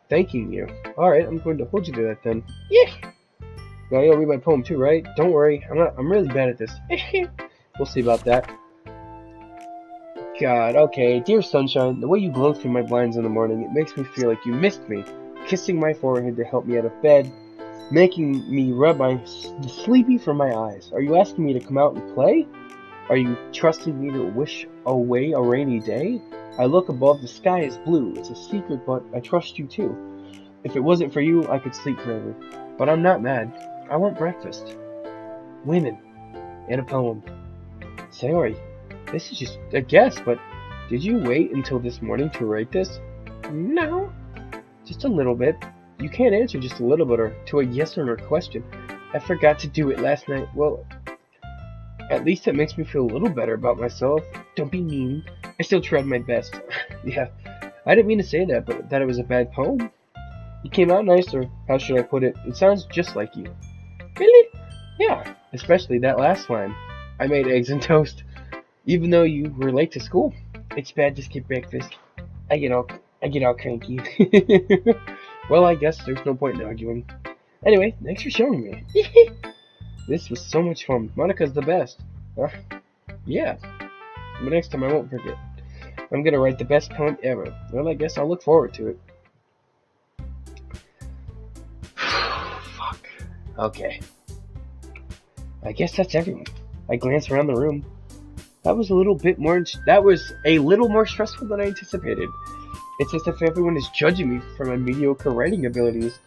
A: thanking you. Alright, I'm going to hold you to that then. Yeah! Now you'll read my poem too, right? Don't worry, I'm really bad at this. We'll see about that. God, okay. Dear sunshine, the way you glow through my blinds in the morning, it makes me feel like you missed me. Kissing my forehead to help me out of bed, making me rub the sleepy from my eyes. Are you asking me to come out and play? Are you trusting me to wish away a rainy day? I look above, the sky is blue. It's a secret, but I trust you too. If it wasn't for you, I could sleep forever. But I'm not mad. I want breakfast. Women. And a poem. Sayori, this is just a guess, but did you wait until this morning to write this? No. Just a little bit. You can't answer just a little bit or to a yes or no question. I forgot to do it last night. Well, at least it makes me feel a little better about myself. Don't be mean. I still tried my best. Yeah, I didn't mean to say that, but that it was a bad poem. It came out nice, or how should I put it? It sounds just like you. Really? Yeah, especially that last line. I made eggs and toast, even though you were late to school. It's bad to skip breakfast. I get all cranky. Well, I guess there's no point in arguing. Anyway, thanks for showing me. This was so much fun. Monica's the best. Yeah. But next time I won't forget. I'm gonna write the best poem ever. Well, I guess I'll look forward to it. Fuck. Okay. I guess that's everyone. I glanced around the room. That was a little more stressful than I anticipated. It's as if everyone is judging me for my mediocre writing abilities.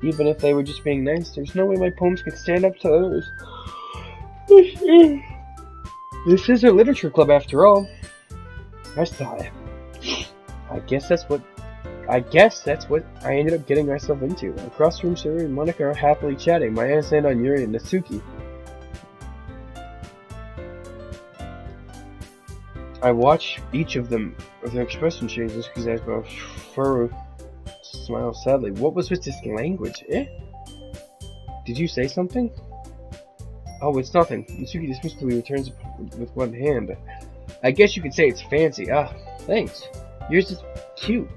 A: Even if they were just being nice, there's no way my poems could stand up to others. This is a literature club after all. I sigh. I guess that's what I ended up getting myself into. Across from Suri and Monica are happily chatting. My hands stand on Yuri and Natsuki. I watch each of them with their expression changes because I go furrow smile sadly. What was with this language? Did you say something? Oh, it's nothing. Natsuki dismissively returns with one hand. I guess you could say it's fancy. Ah, thanks. Yours is cute.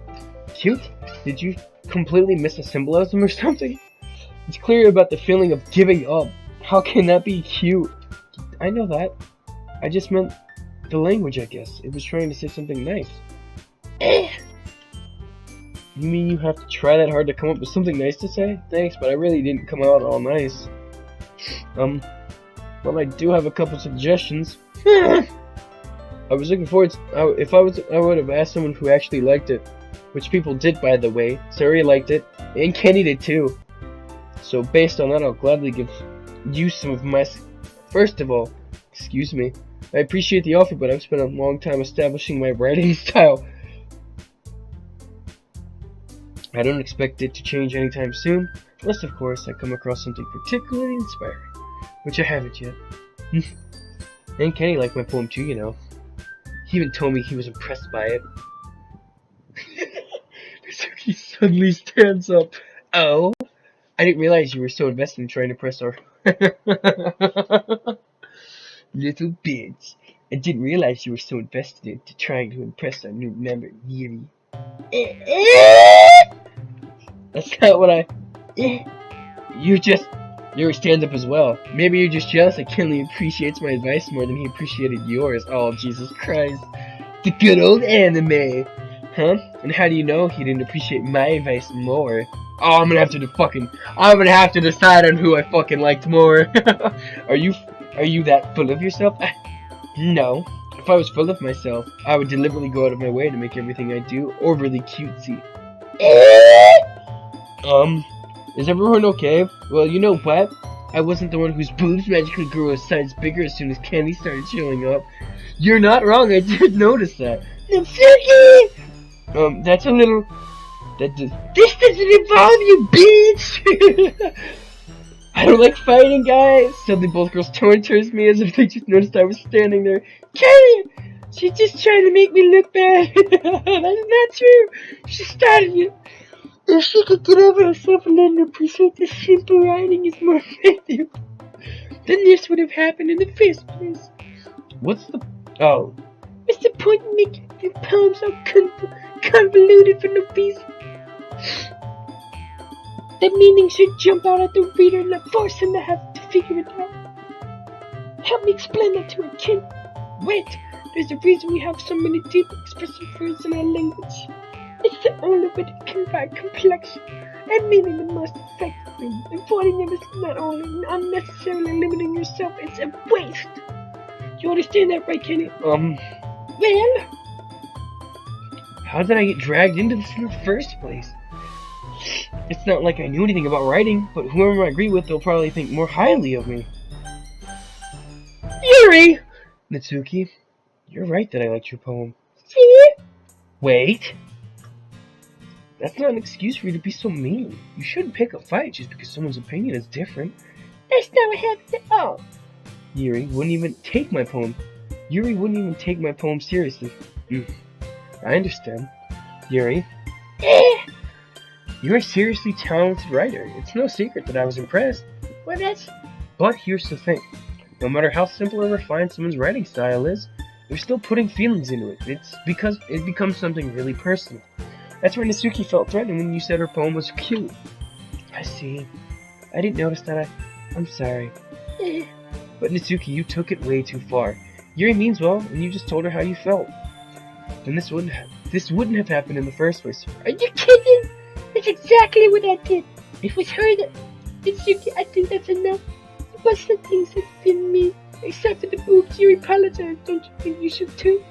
A: Cute? Did you completely miss a symbolism or something? It's clear about the feeling of giving up. How can that be cute? I know that. I just meant the language, I guess. It was trying to say something nice. You mean you have to try that hard to come up with something nice to say? Thanks, but I really didn't come out all nice. Well, I do have a couple suggestions. I was looking forward to, I would have asked someone who actually liked it. Which people did, by the way. Suri liked it, and Kenny did too. So based on that, I'll gladly give you some of my... First of all, excuse me. I appreciate the offer, but I've spent a long time establishing my writing style. I don't expect it to change anytime soon, unless of course I come across something particularly inspiring, which I haven't yet. And Kenny liked my poem too, you know. He even told me he was impressed by it. He suddenly stands up. Oh, I didn't realize you were so invested in trying to impress our little bitch. I didn't realize you were so invested into trying to impress our new member, Yuri. That's not what I. Yuri stands up as well. Maybe you're just jealous that Kenley appreciates my advice more than he appreciated yours. Oh, Jesus Christ. The good old anime. Huh? And how do you know he didn't appreciate my advice more? Oh, I'm gonna have to decide on who I fucking liked more. Are you that full of yourself? No. If I was full of myself, I would deliberately go out of my way to make everything I do overly cutesy. Is everyone okay? Well, you know what? I wasn't the one whose boobs magically grew a size bigger as soon as Candy started showing up. You're not wrong, I did notice that. That's a little... This doesn't involve you, bitch! I don't like fighting, guys! Suddenly both girls turned towards me as if they just noticed I was standing there. Candy! She's just trying to make me look bad. That's not true. She started it. If she could get over herself and then appreciate the simple writing is more effective, then this would have happened in the first place. What's the... Oh. What's the point in making the poem so convoluted for no reason? The meaning should jump out at the reader and not force him to have to figure it out. Help me explain that to a kid. Wait, there's a reason we have so many deep expressive words in our language. It's the only way to convey complexion and meaning the most effectively. Avoiding them is not only unnecessarily limiting yourself, it's a waste. You understand that, right, Kenny? Well, how did I get dragged into this in the first place? It's not like I knew anything about writing, but whoever I agree with, they'll probably think more highly of me. Yuri! Natsuki, you're right that I liked your poem. See? Wait. That's not an excuse for you to be so mean. You shouldn't pick a fight just because someone's opinion is different. That's not what happened at all. Yuri wouldn't even take my poem. Seriously. I understand. Yuri. You're a seriously talented writer. It's no secret that I was impressed. But here's the thing. No matter how simple or refined someone's writing style is, they're still putting feelings into it. It's because it becomes something really personal. That's where Natsuki felt threatened when you said her poem was cute. I see. I didn't notice that. I'm sorry. But Natsuki, you took it way too far. Yuri means well, and you just told her how you felt. Then this wouldn't have happened in the first place. Are you kidding? That's exactly what I did. It was her that... Natsuki, I think that's enough. It was the things that didn't mean. Except for the boobs, you apologize. Don't you think you should too?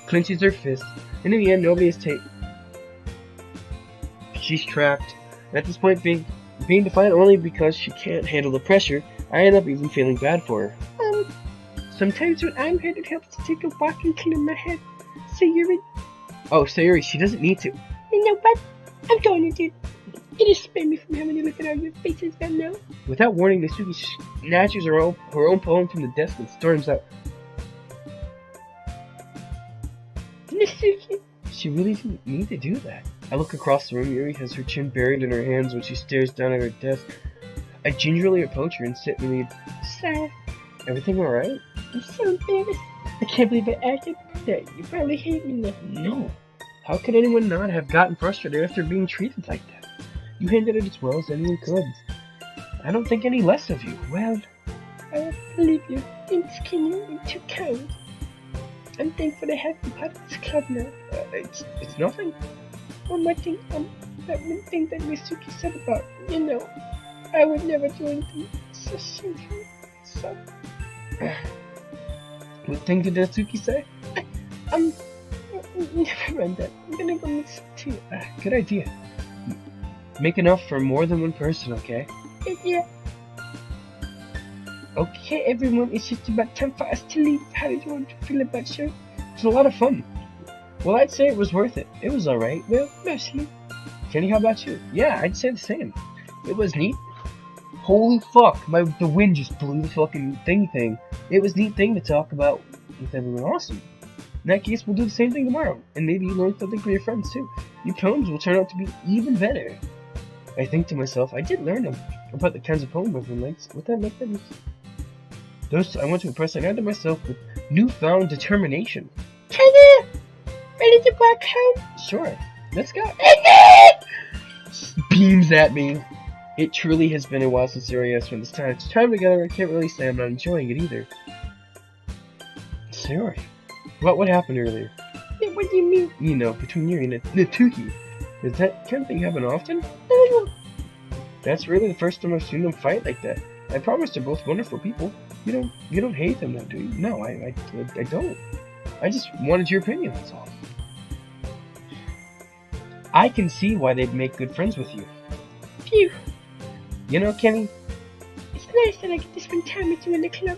A: Clenches her fist. And in the end, nobody is taken. She's trapped. And at this point, being defiant only because she can't handle the pressure, I end up even feeling bad for her. Sometimes when I'm hurt, it helps to take a walk and clear my head. Sayuri. Oh, Sayuri, she doesn't need to. You know what? I'm going to do. It has spared me from having to look at all your faces right now. Without warning, Natsuki snatches her own poem from the desk and storms out. Natsuki. She really didn't need to do that. I look across the room. Yuri has her chin buried in her hands when she stares down at her desk. I gingerly approach her and sit and read. Sorry. Everything alright? I'm so embarrassed. I can't believe I acted like that. You probably hate me now. No. How could anyone not have gotten frustrated after being treated like that? You handled it as well as anyone could. I don't think any less of you. Well, I don't believe you. It's skinny and too kind. I'm thankful to have you part of this club now. It's nothing. One more thing, that one thing that Mitsuki said about, I would never do anything so shameful. So... What thing did Natsuki say? Never mind that. I'm gonna go make some tea. Good idea. Make enough for more than one person, okay? Yeah. Okay, everyone, it's just about time for us to leave. How did you want to feel about show? It was a lot of fun. Well, I'd say it was worth it. It was alright. Well, mostly. Kenny, how about you? Yeah, I'd say the same. It was neat. Holy fuck, the wind just blew the fucking thing. It was a neat thing to talk about with everyone. Awesome. In that case, we'll do the same thing tomorrow, and maybe you learn something from your friends too. Your poems will turn out to be even better. I think to myself, I did learn about the kinds of poems everyone likes. Would that make them? Those I want to impress, I added myself with newfound determination.
B: Kenny, ready to back home?
A: Sure, let's go. Beams at me. It truly has been a while since Siri has spent this time together. I can't really say I'm not enjoying it either. Siri, what happened earlier?
B: What do you mean?
A: You know, between you and Doki. Does that kind of thing happen often?
B: No.
A: That's really the first time I've seen them fight like that. I promise they're both wonderful people. You don't hate them, though, do you? No, I don't. I just wanted your opinion. That's all. I can see why they'd make good friends with you.
B: Phew.
A: You know, Kenny,
B: It's nice that I get to spend time with you in the club,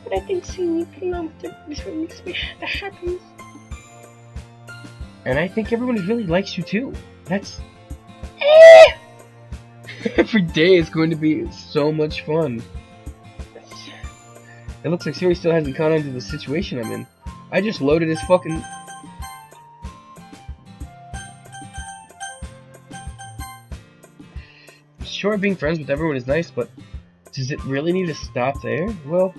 B: but I think seeing you get along with them is what makes me the happiest.
A: and I think everyone really likes you too. That's every day is going to be so much fun. It looks like Siri still hasn't caught on to the situation I'm in. I just loaded his fucking. Sure, being friends with everyone is nice, but does it really need to stop there? Well,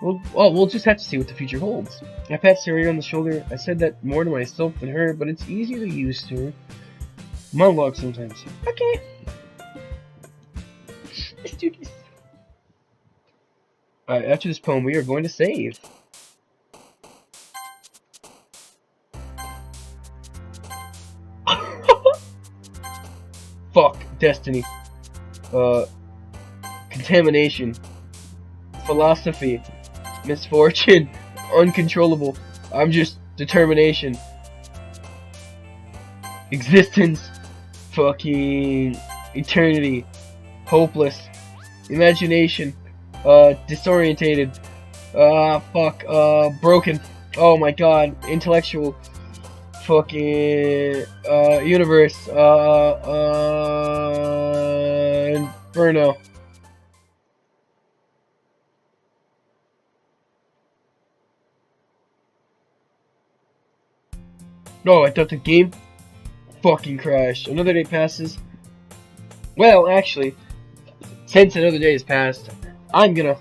A: we'll just have to see what the future holds. I pat Siri on the shoulder. I said that more to myself than her, but it's easier to use to her. Monologue sometimes.
B: Okay. Let's do this.
A: After this poem, we are going to save. Fuck. Destiny. Contamination. Philosophy. Misfortune. Uncontrollable. I'm just determination. Existence. Fucking eternity. Hopeless. Imagination. Disorientated. Fuck. Broken. Oh my god. Intellectual. Fucking. Universe. Inferno. No, I thought the game fucking crashed. Another day passes. Well, actually, since another day has passed, I'm gonna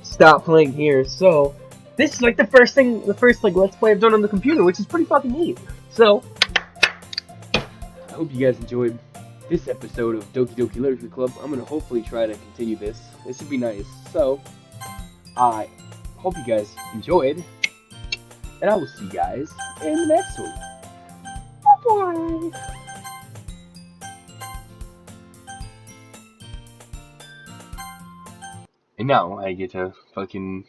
A: stop playing here. So, this is like the first Let's Play I've done on the computer, which is pretty fucking neat. So, I hope you guys enjoyed this episode of Doki Doki Literature Club. I'm gonna hopefully try to continue this. This would be nice. So, I hope you guys enjoyed, and I will see you guys in the next one.
B: Bye.
A: And now I get to fucking.